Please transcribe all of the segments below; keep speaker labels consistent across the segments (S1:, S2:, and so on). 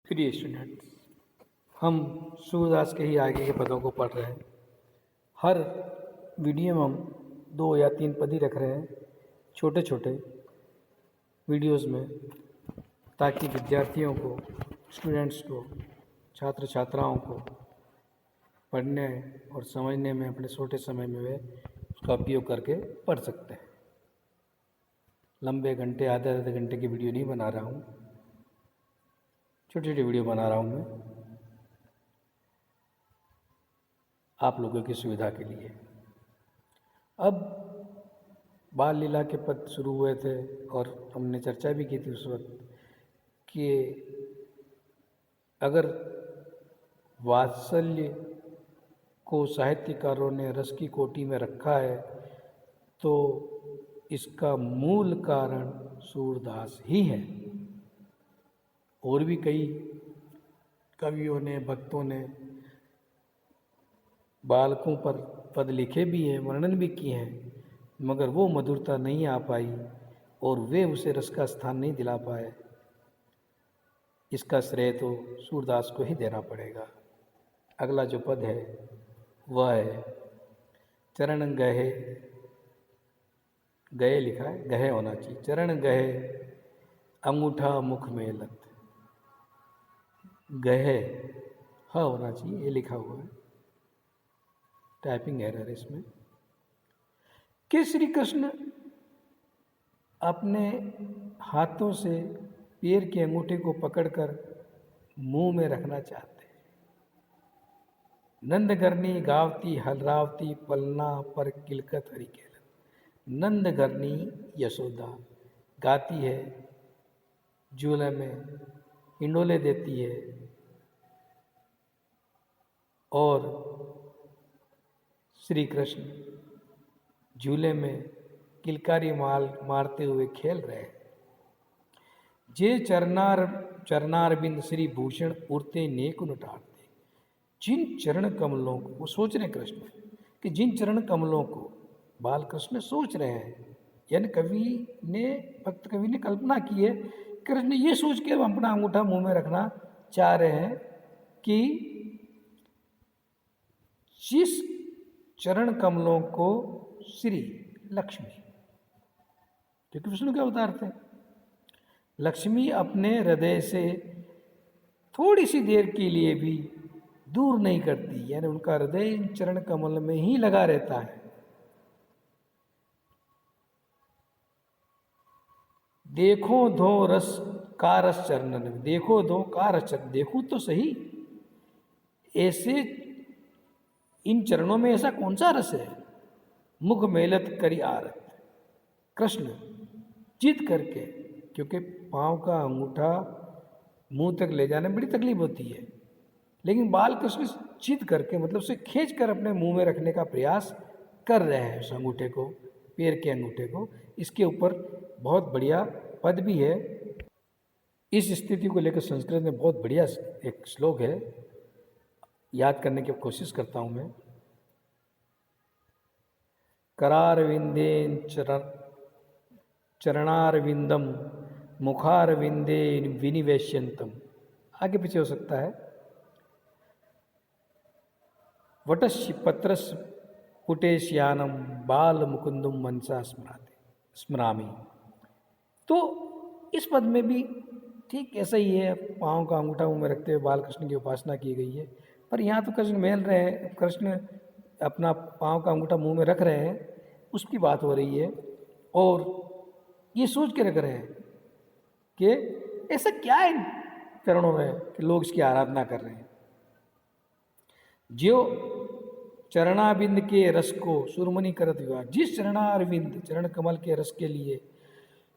S1: प्रिय स्टूडेंट्स, हम सूरदास के ही आगे के पदों को पढ़ रहे हैं। हर वीडियो में हम 2 या 3 पद ही रख रहे हैं छोटे छोटे वीडियोस में, ताकि विद्यार्थियों को, स्टूडेंट्स को, छात्र छात्राओं को पढ़ने और समझने में अपने छोटे समय में वे उसका उपयोग करके पढ़ सकते हैं। लंबे घंटे, आधे आधे घंटे की वीडियो नहीं बना रहा हूँ, छोटी छोटी वीडियो बना रहा हूँ मैं आप लोगों की सुविधा के लिए। अब बाल लीला के पद शुरू हुए थे और हमने चर्चा भी की थी उस वक्त कि अगर वात्सल्य को साहित्यकारों ने रस की कोटि में रखा है तो इसका मूल कारण सूरदास ही है। और भी कई कवियों ने, भक्तों ने बालकों पर पद लिखे भी हैं, वर्णन भी किए हैं, मगर वो मधुरता नहीं आ पाई और वे उसे रस का स्थान नहीं दिला पाए। इसका श्रेय तो सूरदास को ही देना पड़ेगा। अगला जो पद है वह है चरण गहे, गए लिखा है, गहे होना चाहिए, चरण गहे अंगूठा मुख में लत, गहे ह होना चाहिए, ये लिखा हुआ है, टाइपिंग एरर है इसमें। कि श्री कृष्ण अपने हाथों से पैर के अंगूठे को पकड़कर मुंह में रखना चाहते हैं। नंदगरनी गावती हलरावती पलना पर किलकत हरि केलन। नंदगरनी यशोदा गाती है, झूले में हिंडोले देती है और श्री कृष्ण झूले में किलकारी मारते हुए खेल रहे हैं। जे चरनार बिंद श्री भूषण उड़ते नेक उटारते। जिन चरण कमलों को, वो सोच रहे कृष्ण कि जिन चरण कमलों को बाल कृष्ण सोच रहे हैं, यानी भक्त कवि ने कल्पना की है, कृष्ण ये सोच के अपना अंगूठा मुंह में रखना चाह रहे हैं कि जिस चरण कमलों को श्री लक्ष्मी, क्योंकि विष्णु के अवतार थे, लक्ष्मी अपने हृदय से थोड़ी सी देर के लिए भी दूर नहीं करती, यानी उनका हृदय इन चरण कमल में ही लगा रहता है। देखो धो रस का रस चरणन, देखो धो का रस चरण, देखो तो सही ऐसे इन चरणों में ऐसा कौन सा रस है। मुख मेलत करी आरत, कृष्ण जिद करके, क्योंकि पाँव का अंगूठा मुंह तक ले जाने में बड़ी तकलीफ होती है, लेकिन बाल कृष्ण जिद करके, मतलब उसे खींच कर अपने मुंह में रखने का प्रयास कर रहे हैं उस अंगूठे को, पैर के अंगूठे को। इसके ऊपर बहुत बढ़िया पद भी है। इस स्थिति को लेकर संस्कृत में बहुत बढ़िया एक श्लोक है, याद करने की कोशिश करता हूँ मैं। करारविंदेन चरणारविंदम मुखारविंदे विनिवेश्यंतम, आगे पीछे हो सकता है। वटस्य पत्रस पुटेश्यानम बाल मुकुंदम मनसा स्मरामि। तो इस पद में भी ठीक ऐसा ही है, पाँव का अंगूठा मुंह में रखते हुए बाल कृष्ण की उपासना की गई है। पर यहाँ तो कृष्ण मेल रहे हैं, कृष्ण अपना पाँव का अंगूठा मुंह में रख रहे हैं, उसकी बात हो रही है, और ये सोच के रख रहे हैं कि ऐसा क्या है इन चरणों में कि लोग इसकी आराधना कर रहे हैं। जो चरणाबिंद के रस को सुरमणि करत विवाह, जिस चरणारविंद चरण कमल के रस के लिए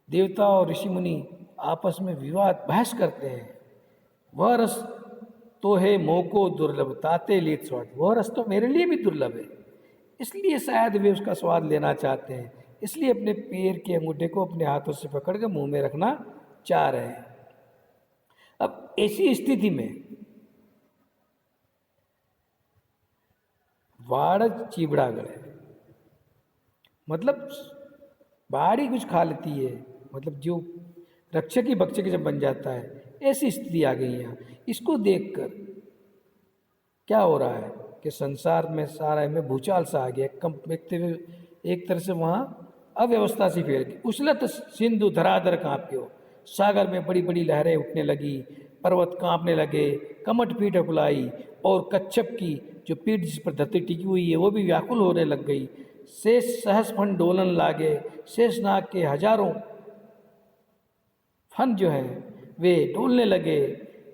S1: देवता और ऋषि मुनि आपस में विवाद बहस करते हैं, वह रस तो है मोको दुर्लभ ताते लेत स्वाद, वह रस तो मेरे लिए भी दुर्लभ है, इसलिए शायद वे उसका स्वाद लेना चाहते हैं, इसलिए अपने पैर के अंगूठे को अपने हाथों से पकड़ कर मुंह में रखना चाह रहे हैं। अब ऐसी स्थिति में वाड़ चिबड़ा गड़े, मतलब बाड़ी कुछ खा लेती है, मतलब जो रक्षक ही भक्षक जब बन जाता है, ऐसी स्थिति आ गई है यहाँ। इसको देखकर क्या हो रहा है कि संसार में सारा में भूचाल सा आ गया, एक तरह से वहाँ अव्यवस्था सी फैल गई। उछलत सिंधु धराधर कांप्यो, सागर में बड़ी बड़ी लहरें उठने लगी, पर्वत कांपने लगे, कमट पीठ फुलाई, और कच्छप की जो पीठ जिस पर धरती टिकी हुई है वो भी व्याकुल होने लग गई। शेष सहस फन डोलन लागे, शेष नाग के हजारों फन जो हैं वे डोलने लगे।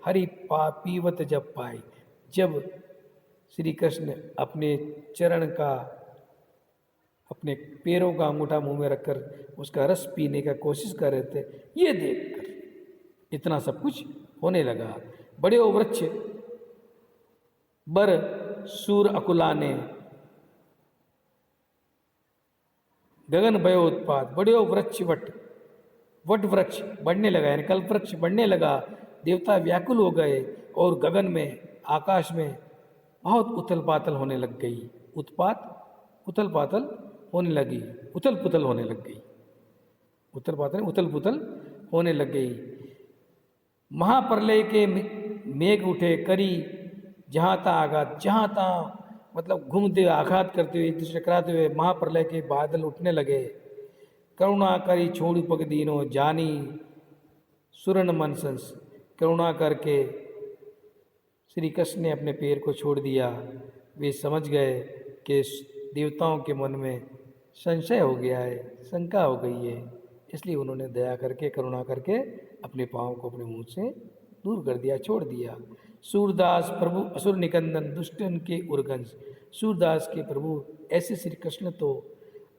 S1: हरि पीवत जब पाए, जब श्री कृष्ण अपने चरण का, अपने पैरों का अंगूठा मुंह में रखकर उसका रस पीने का कोशिश कर रहे थे, ये देखकर इतना सब कुछ होने लगा। बड़े वृक्ष बर सूर अकुलाने, गगन भयो उत्पात, बड़े वृक्ष वट वृक्ष बढ़ने लगा, यानी कल्प वृक्ष बढ़ने लगा, देवता व्याकुल हो गए, और गगन में, आकाश में बहुत उथल पाथल होने लग गई। उथल पाथल होने लगी, उथल पुथल होने लग गई, उथल पाथल उथल पुथल होने लग गई। महाप्रलय के मेघ उठे करी, जहाँ ता आघात, जहाँ ता मतलब घूमते आघात करते हुए, एक दूसरे टकराते हुए महाप्रलय के बादल उठने लगे। करुणा करी छोड़ पग दीनो, जानी सुरन मनसंस, करुणा करके श्री कृष्ण ने अपने पैर को छोड़ दिया। वे समझ गए कि देवताओं के मन में संशय हो गया है, शंका हो गई है, इसलिए उन्होंने दया करके, करुणा करके अपने पाँव को अपने मुंह से दूर कर दिया, छोड़ दिया। सूरदास प्रभु असुर निकंदन, दुष्टन के उर्गंज, सूरदास के प्रभु ऐसे श्री कृष्ण तो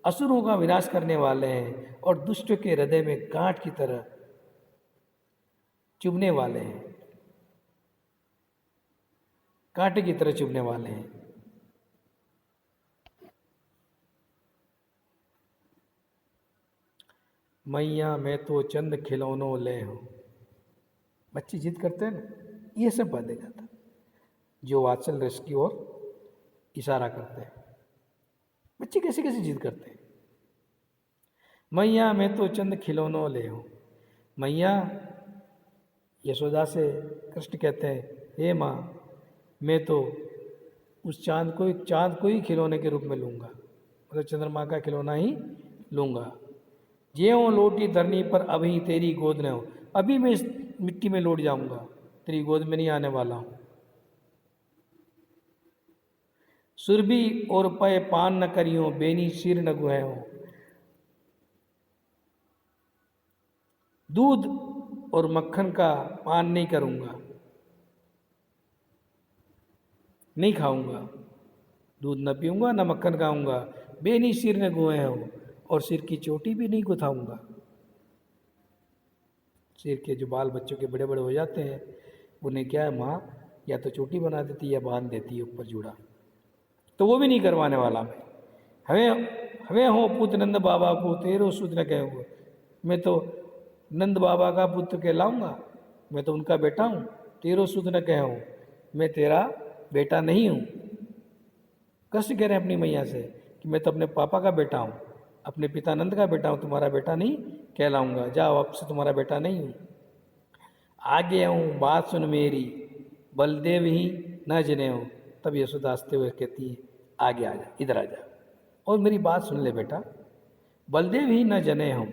S1: असुरों का विनाश करने वाले हैं और दुष्ट के हृदय में गांठ की तरह चुभने वाले हैं, कांटे की तरह चुभने वाले हैं। मैया मैं तो चंद खिलौनों ले हूँ, बच्चे जिद करते हैं ना, ये सब बांधे जाता, जो वात्सल रस की ओर इशारा करते हैं। बच्चे कैसे कैसे जिद करते हैं। मैया मैं तो चंद खिलौनों ले हूँ, मैया यशोदा से कृष्ण कहते हैं, हे माँ मैं तो उस चांद को ही खिलौने के रूप में लूँगा, मतलब चंद्रमा का खिलौना ही लूँगा। ज्यों लोटी धरनी पर अभी तेरी गोद न हो, अभी मैं इस मिट्टी में लौट जाऊंगा, तेरी गोद में नहीं आने वाला हूं। सुरभि और पय पान न करियो, बेनी सिर न गुहे हो, दूध और मक्खन का पान नहीं करूंगा, नहीं खाऊंगा, दूध न पीऊंगा न मक्खन खाऊंगा, बेनी सिर न गुहे हो, और सिर की चोटी भी नहीं गुथाऊंगा। सिर के जो बाल बच्चों के बड़े बड़े हो जाते हैं, उन्हें क्या है माँ या तो चोटी बना देती है या बांध देती है ऊपर जूड़ा, तो वो भी नहीं करवाने वाला मैं। हमें हो पुत्र नंद बाबा को तेरो सुध न कहूँगा, मैं तो नंद बाबा का पुत्र कहलाऊंगा, मैं तो उनका बेटा हूँ, तेरो सुध न कहूँ, मैं तेरा बेटा नहीं हूँ। कृष्ण कह रहे हैं अपनी मैया से कि मैं तो अपने पापा का बेटा हूँ, अपने पिता नंद का बेटा हूँ, तुम्हारा बेटा नहीं कहलाऊंगा, जाओ अब से तुम्हारा बेटा नहीं हूँ। आगे हूँ बात सुन मेरी, बलदेव ही न जने हो। तब यशोदा हंसते हुए कहती है, आगे आ जा, इधर आ जा और मेरी बात सुन ले बेटा, बलदेव ही न जने हम,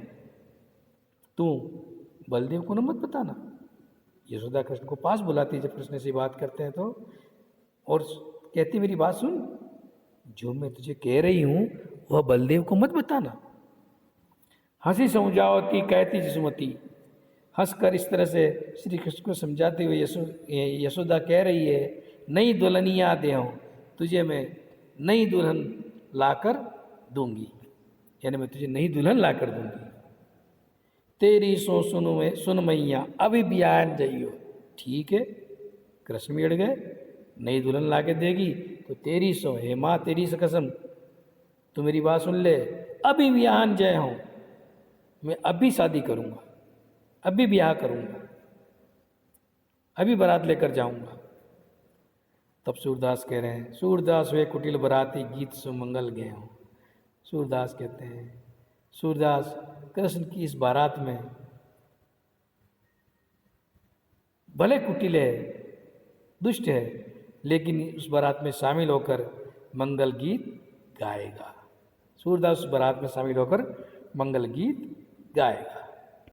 S1: तू बलदेव को न मत बताना। यशोदा कृष्ण को पास बुलाती है जब कृष्ण से बात करते हैं तो, और कहती मेरी बात सुन, जो मैं तुझे कह रही हूँ वह बलदेव को मत बताना। हंसी समझावती कहती जसुमती, हंसकर इस तरह से श्री कृष्ण को समझाते हुए यशोदा कह रही है, नई दुल्हनिया दे हूँ तुझे, मैं नई दुल्हन लाकर दूंगी, यानी मैं तुझे नई दुल्हन लाकर दूंगी। तेरी सो सुन मैया अभी बयान जाइयो। ठीक है, कृष्ण भी अड़ गए, नई दुल्हन ला के देगी तो तेरी सो, हे माँ तेरी से कसम, तू मेरी बात सुन ले, अभी ब्याहन जय हूँ, मैं अभी शादी करूँगा, अभी ब्याह करूँगा, अभी बारात लेकर जाऊँगा। तब सूरदास कह रहे हैं, सूरदास वे कुटिल बराती गीत सुमंगल गए हों। सूरदास कहते हैं, सूरदास कृष्ण की इस बारात में भले कुटिल है, दुष्ट है, लेकिन उस बारात में शामिल होकर मंगल गीत गाएगा। सूरदास उस बारात में शामिल होकर मंगल गीत गाएगा।